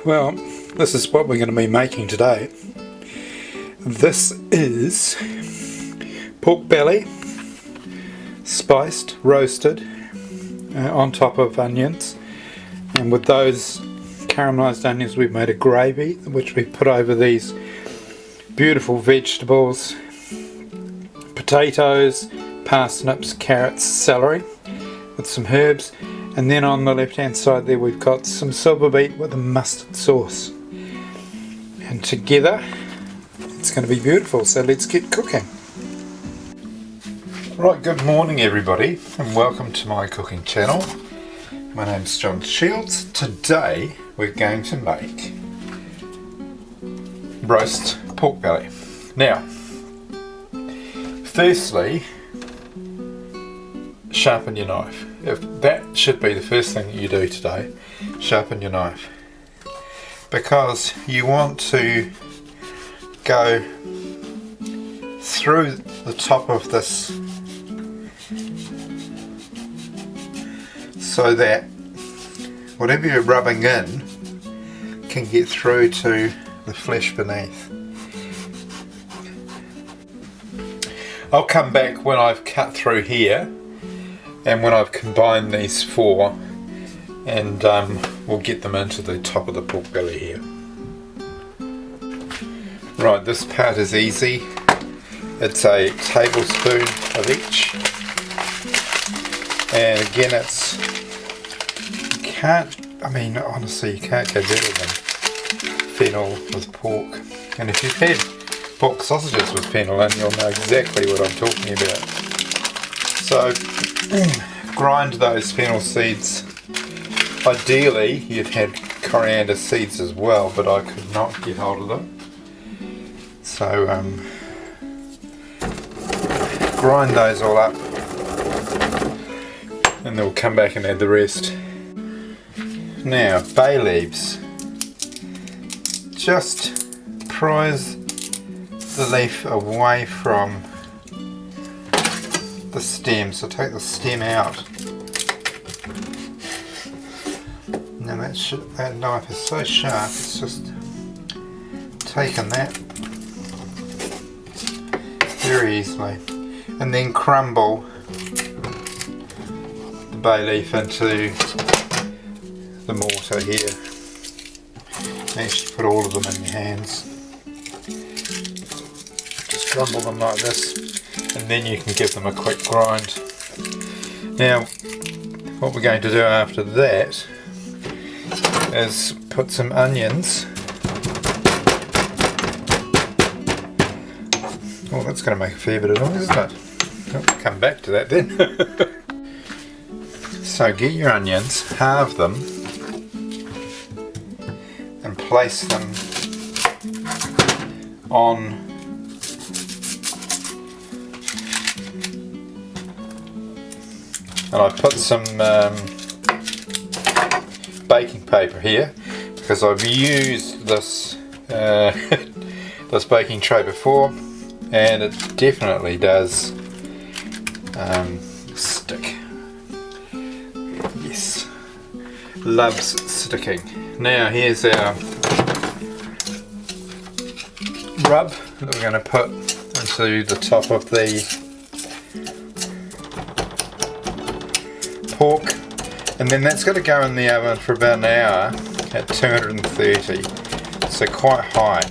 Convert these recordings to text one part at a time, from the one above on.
Well, this is what we're going to be making today. This is pork belly, spiced, roasted, on top of onions, and with those caramelised onions we've made a gravy which we put over these beautiful vegetables, potatoes, parsnips, carrots, celery with some herbs, and then on the left hand side there we've got some silverbeet with a mustard sauce, and together it's going to be beautiful. So let's get cooking. Right, good morning everybody and welcome to my cooking channel. My name's John Shields. Today we're going to make roast pork belly. Now, firstly, sharpen your knife. If that should be the first thing that you do today, sharpen your knife, because you want to go through the top of this so that whatever you're rubbing in can get through to the flesh beneath. I'll come back when I've cut through here and when I've combined these four, and we'll get them into the top of the pork belly here. Right, this part is easy. It's a tablespoon of each, and again honestly you can't go better than fennel with pork, and if you've had pork sausages with fennel in, you'll know exactly what I'm talking about. So grind those fennel seeds. Ideally you'd had coriander seeds as well, but I could not get hold of them. So grind those all up, and then we'll come back and add the rest. Now, bay leaves. Just prise the leaf away from the stem, so take the stem out. Now that knife is so sharp, it's just taken that very easily, and then crumble the bay leaf into the mortar here. Actually put all of them in your hands. Just crumble them like this, and then you can give them a quick grind. Now, what we're going to do after that is put some onions. Oh, that's going to make a fair bit of noise, isn't it? I'll come back to that then. So get your onions, halve them, and place them on and I put some baking paper here because I've used this this baking tray before, and it definitely does stick. Yes, loves sticking. Now here's our rub that we're going to put into the top of the pork, and then that's going to go in the oven for about an hour at 230, so quite high.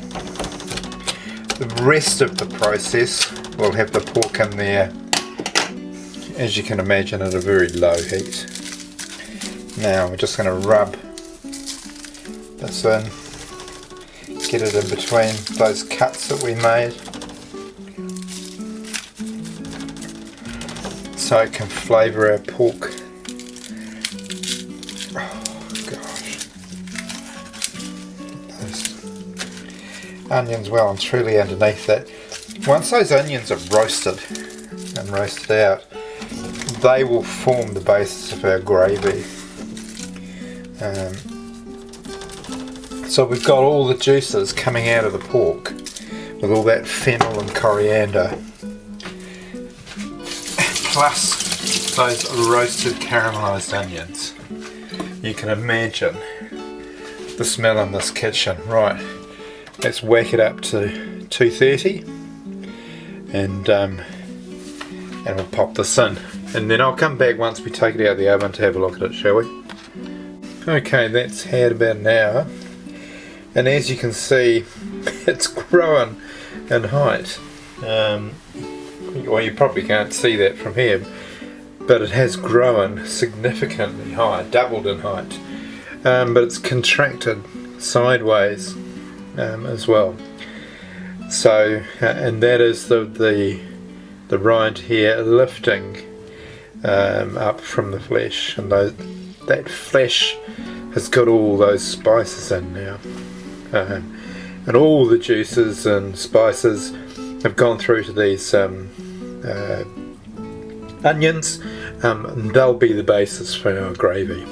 The rest of the process will have the pork in there, as you can imagine, at a very low heat. Now we're just going to rub this in, get it in between those cuts that we made, so it can flavour our pork. Oh gosh, those onions well and truly underneath that. Once those onions are roasted and roasted out, they will form the basis of our gravy. So we've got all the juices coming out of the pork with all that fennel and coriander, plus those roasted caramelised onions. You can imagine the smell in this kitchen. Right, let's whack it up to 230 and we'll pop this in, and then I'll come back once we take it out of the oven to have a look at it, shall we? Okay, that's had about an hour, and as you can see it's growing in height. Well, you probably can't see that from here, but it has grown significantly high, doubled in height, but it's contracted sideways as well. So, and that is the rind here lifting up from the flesh, and that flesh has got all those spices in now, and all the juices and spices have gone through to these onions, and they'll be the basis for our gravy.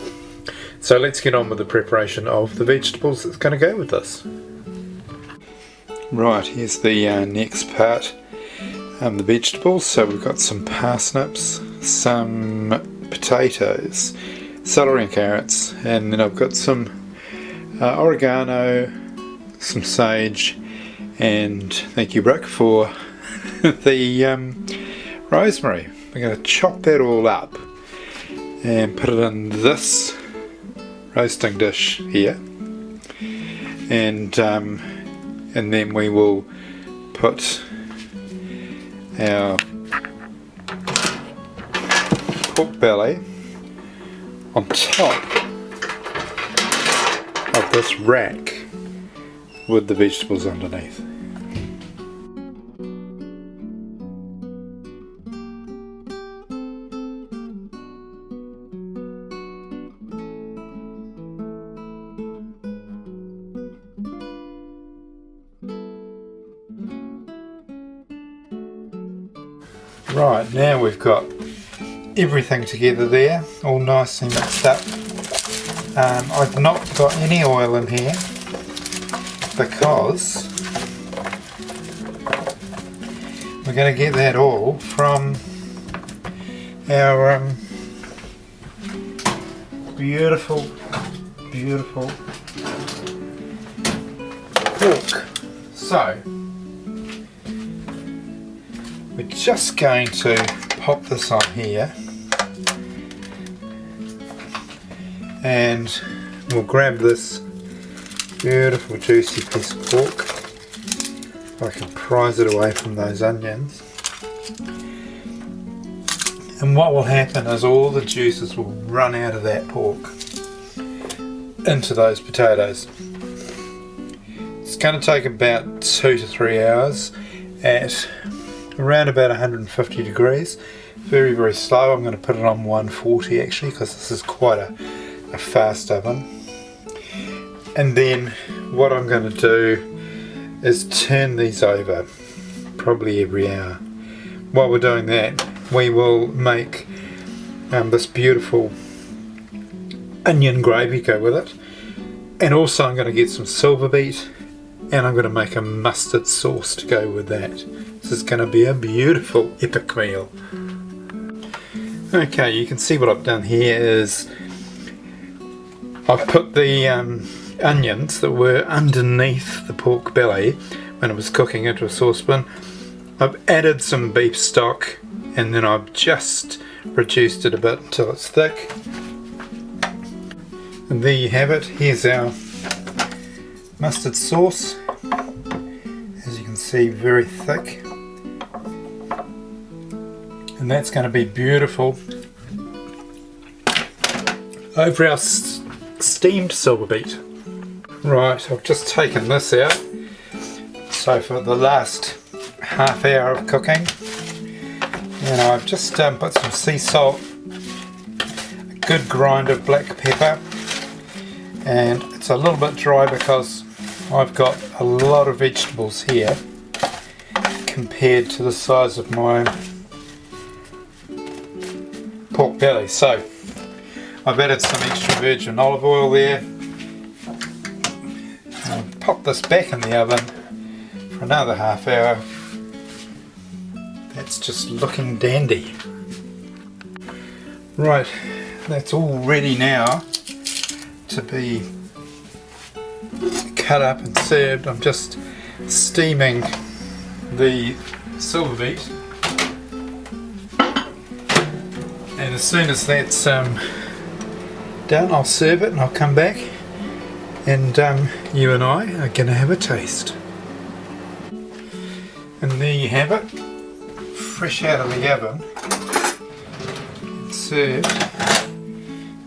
So let's get on with the preparation of the vegetables that's going to go with this. Right, here's the next part, the vegetables. So we've got some parsnips, some potatoes, celery and carrots, and then I've got some oregano, some sage, and thank you, Brooke, for the rosemary. We're going to chop that all up and put it in this roasting dish here, and then we will put our pork belly on top of this rack with the vegetables underneath. Right, now we've got everything together there, all nicely mixed up. I've not got any oil in here because we're going to get that all from our beautiful pork. So we're just going to pop this on here, and we'll grab this beautiful juicy piece of pork. If I can prise it away from those onions. And what will happen is all the juices will run out of that pork into those potatoes. It's going to take about 2 to 3 hours at around about 150 degrees. Very, very slow. I'm going to put it on 140 actually, because this is quite a fast oven. And then what I'm going to do is turn these over probably every hour. While we're doing that, we will make this beautiful onion gravy go with it, and also I'm going to get some silverbeet, and I'm going to make a mustard sauce to go with that. This is going to be a beautiful epic meal. Okay, you can see what I've done here is I've put the onions that were underneath the pork belly when it was cooking into a saucepan. I've added some beef stock, and then I've just reduced it a bit until it's thick. And there you have it. Here's our mustard sauce. As you can see, very thick. And that's going to be beautiful over our steamed silverbeet. Right, I've just taken this out. So for the last half hour of cooking, and I've just put some sea salt, a good grind of black pepper, and it's a little bit dry because I've got a lot of vegetables here compared to the size of my pork belly. So I've added some extra virgin olive oil there. I'll pop this back in the oven for another half hour. That's just looking dandy. Right, that's all ready now to be cut up and served. I'm just steaming the silver beet, and as soon as that's done, I'll serve it and I'll come back, and you and I are going to have a taste. And there you have it, fresh out of the oven, served.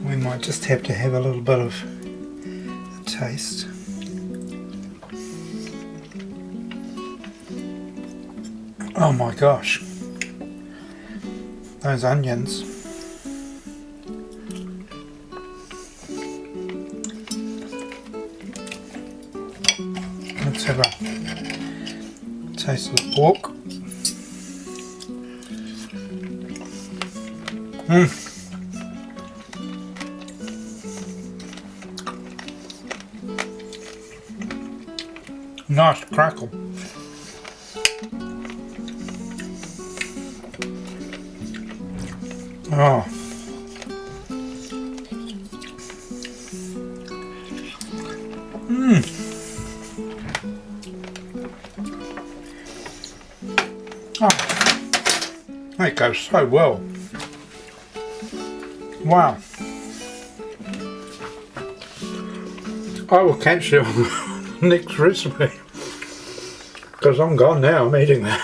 We might just have to have a little bit of a taste. Oh my gosh, those onions. Let's have a taste of the pork. Nice crackle. Oh. Oh. That goes so well. Wow. I will catch you on the next recipe, because I'm gone now, I'm eating that.